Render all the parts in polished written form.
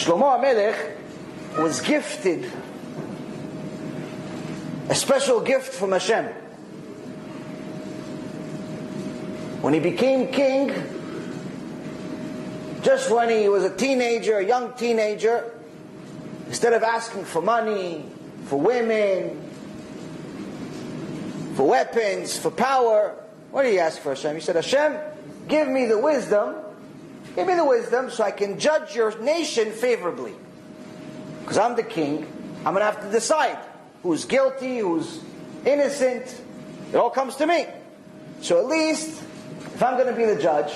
Shlomo HaMelech was gifted a special gift from Hashem. When he became king, just when he was a teenager, a young teenager, instead of asking for money, for women, for weapons, for power, what did he ask for Hashem? He said, Hashem, give me the wisdom so I can judge your nation favorably. Because I'm the king, I'm going to have to decide who's guilty, who's innocent. It all comes to me. So at least, if I'm going to be the judge,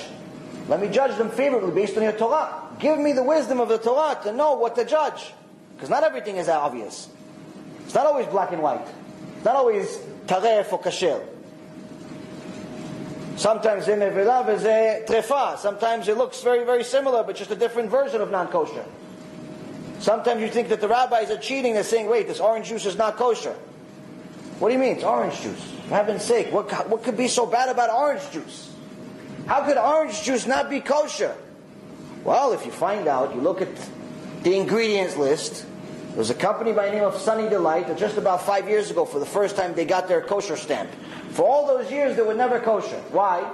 let me judge them favorably based on your Torah. Give me the wisdom of the Torah to know what to judge. Because not everything is obvious. It's not always black and white. It's not always taref or kasher. Sometimes trefa. Sometimes it looks very, very similar, but just a different version of non-kosher. Sometimes you think that the rabbis are cheating. They're saying, wait, this orange juice is not kosher. What do you mean? It's orange juice. For heaven's sake, what could be so bad about orange juice? How could orange juice not be kosher? Well, if you find out, you look at the ingredients list. There was a company by the name of Sunny Delight that just about 5 years ago, for the first time, they got their kosher stamp. For all those years, they were never kosher. Why?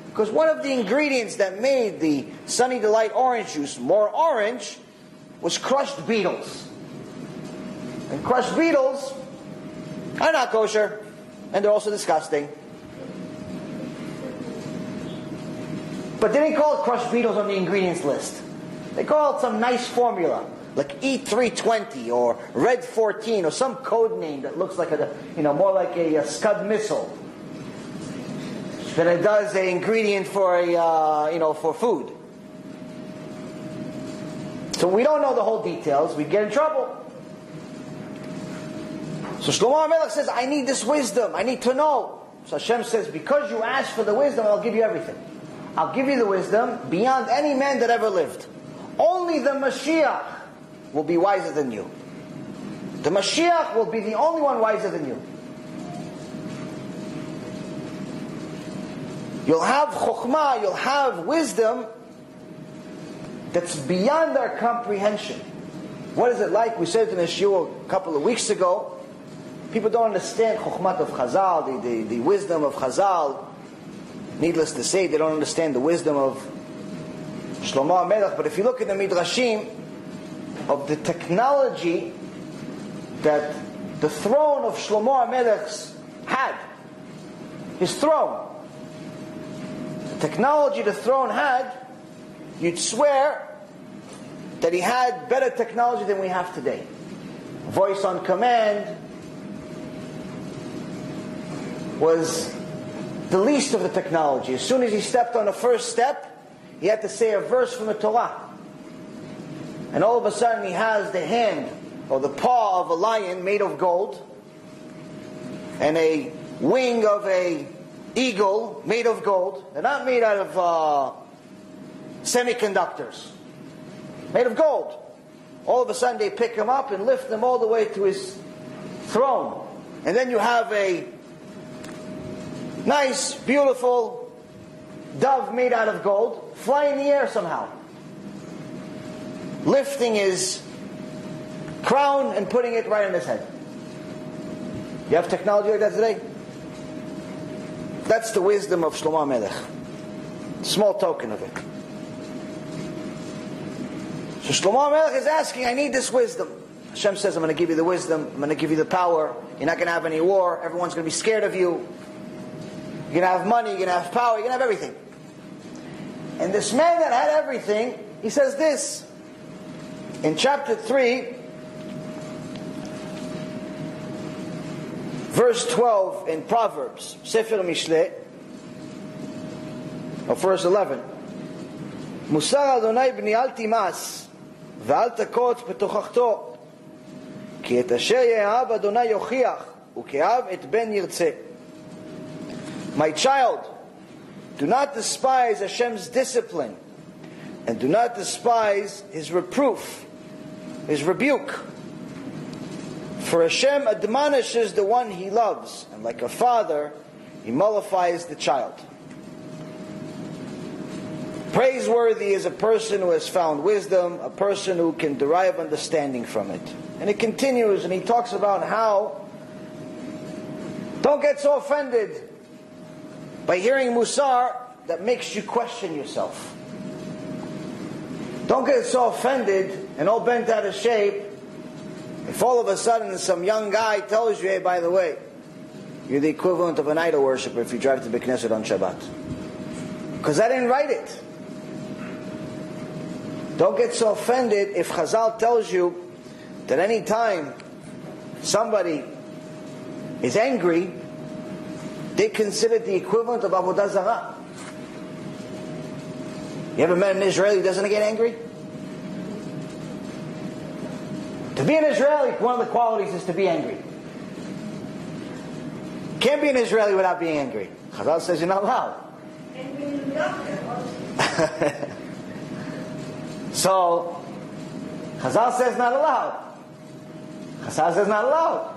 Because one of the ingredients that made the Sunny Delight orange juice more orange was crushed beetles. And crushed beetles are not kosher, and they're also disgusting. But they didn't call it crushed beetles on the ingredients list. They call it some nice formula, like E320 or Red 14 or some code name that looks like more like a Scud missile than it does an ingredient for for food. So we don't know the whole details. We get in trouble. So Shlomo HaMelech says, I need this wisdom. I need to know. So Hashem says, because you asked for the wisdom, I'll give you everything. I'll give you the wisdom beyond any man that ever lived. Only the Mashiach will be wiser than you. The Mashiach will be the only one wiser than you. You'll have chokhmah, you'll have wisdom that's beyond our comprehension. What is it like? We said it in a shiur a couple of weeks ago. People don't understand chokhmat of Chazal, the wisdom of Chazal. Needless to say, they don't understand the wisdom of Shlomo HaMelech. But if you look at the Midrashim of the technology that the throne of Shlomo HaMelech had, his throne, the technology the throne had, you'd swear that he had better technology than we have today. Voice on command was the least of the technology. As soon as he stepped on the first step, he had to say a verse from the Torah. And all of a sudden he has the hand or the paw of a lion made of gold, and a wing of a eagle made of gold. They're not made out of semiconductors. Made of gold. All of a sudden they pick him up and lift him all the way to his throne. And then you have a nice, beautiful dove made out of gold fly in the air somehow, lifting his crown and putting it right on his head. You have technology like that today? That's the wisdom of Shlomo HaMelech. Small token of it. So Shlomo HaMelech is asking, I need this wisdom. Hashem says, I'm going to give you the wisdom, I'm going to give you the power, you're not going to have any war, everyone's going to be scared of you, you're going to have money, you're going to have power, you're going to have everything. And this man that had everything, he says this, in chapter 3, verse 12 in Proverbs, Sefer Mishle, or verse 11, Mussar Adonai b'ni al timas, ve'al takot b'tochachto, ki et asher ye'ahav Adonai yochiach, u'ke'av et ben yirtzeh. My child, do not despise Hashem's discipline, and do not despise His reproof, His rebuke. For Hashem admonishes the one He loves, and like a father, He mollifies the child. Praiseworthy is a person who has found wisdom, a person who can derive understanding from it. And it continues, and he talks about how don't get so offended by hearing mussar that makes you question yourself. Don't get so offended and all bent out of shape if all of a sudden some young guy tells you, hey, by the way, you're the equivalent of an idol worshiper if you drive to the Knesset on Shabbat. Because I didn't write it. Don't get so offended if Chazal tells you that any time somebody is angry, they consider it the equivalent of Avodah Zarah. You ever met an Israeli who doesn't get angry? To be an Israeli, one of the qualities is to be angry. Can't be an Israeli without being angry. Chazal says you're not allowed. So, Chazal says not allowed. Chazal says not allowed.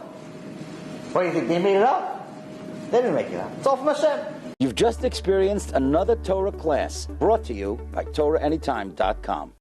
What do you think? They made it up? They didn't make it up. It's all from Hashem. You've just experienced another Torah class brought to you by Torahanytime.com.